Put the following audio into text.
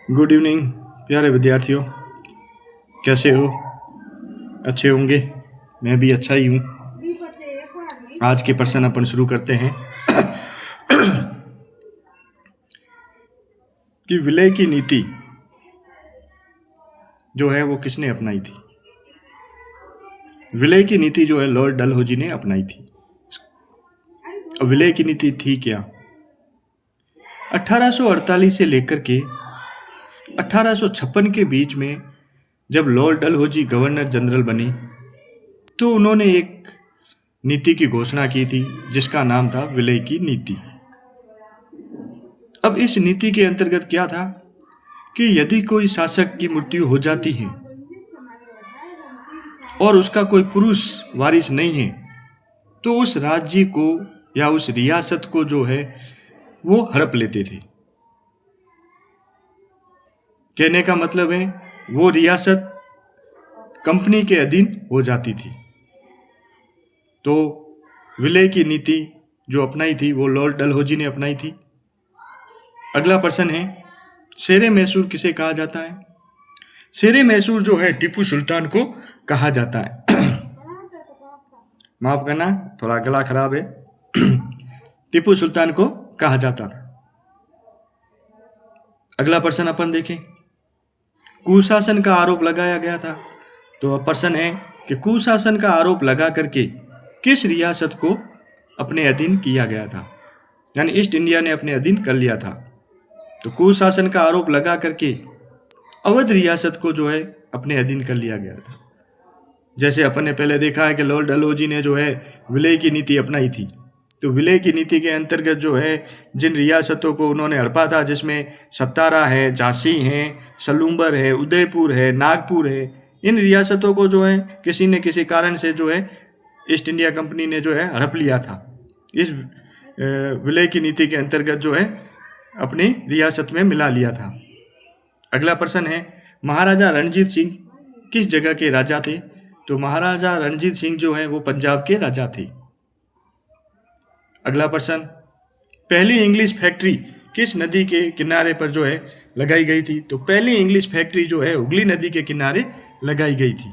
Good evening प्यारे विद्यार्थियों, कैसे हो? अच्छे होंगे। मैं भी अच्छा ही हूँ। आज के प्रश्न अपन शुरू करते हैं कि विलय की नीति जो है वो किसने अपनाई थी? विलय की नीति जो है लॉर्ड डलहौजी ने अपनाई थी। और विलय की नीति थी क्या? 1848 से लेकर के 1856 के बीच में जब लॉर्ड डलहौजी गवर्नर जनरल बने तो उन्होंने एक नीति की घोषणा की थी जिसका नाम था विलय की नीति। अब इस नीति के अंतर्गत क्या था कि यदि कोई शासक की मृत्यु हो जाती है और उसका कोई पुरुष वारिस नहीं है तो उस राज्य को या उस रियासत को जो है वो हड़प लेते थे। कहने का मतलब है वो रियासत कंपनी के अधीन हो जाती थी। तो विलय की नीति जो अपनाई थी वो लॉर्ड डलहौजी ने अपनाई थी। अगला प्रश्न है, शेरे मैसूर किसे कहा जाता है? शेरे मैसूर जो है टीपू सुल्तान को कहा जाता है। माफ करना, थोड़ा गला खराब है। टीपू सुल्तान को कहा जाता था। अगला प्रश्न अपन देखें, कुशासन का आरोप लगाया गया था। तो अब प्रश्न है कि कुशासन का आरोप लगा करके किस रियासत को अपने अधीन किया गया था, यानी ईस्ट इंडिया ने अपने अधीन कर लिया था। तो कुशासन का आरोप लगा करके अवध रियासत को जो है अपने अधीन कर लिया गया था। जैसे अपन ने पहले देखा है कि लॉर्ड डलहौजी ने जो है विलय की नीति अपनाई थी। तो विलय की नीति के अंतर्गत जो है जिन रियासतों को उन्होंने हड़पा था, जिसमें सतारा है, झांसी है, सलूम्बर है, उदयपुर है, नागपुर है, इन रियासतों को जो है किसी न किसी कारण से जो है ईस्ट इंडिया कंपनी ने जो है हड़प लिया था। इस विलय की नीति के अंतर्गत जो है अपनी रियासत में मिला लिया था। अगला प्रश्न है, महाराजा रणजीत सिंह किस जगह के राजा थे? तो महाराजा रणजीत सिंह जो है वो पंजाब के राजा थे। अगला प्रश्न, पहली इंग्लिश फैक्ट्री किस नदी के किनारे पर जो है लगाई गई थी? तो पहली इंग्लिश फैक्ट्री जो है हुगली नदी के किनारे लगाई गई थी।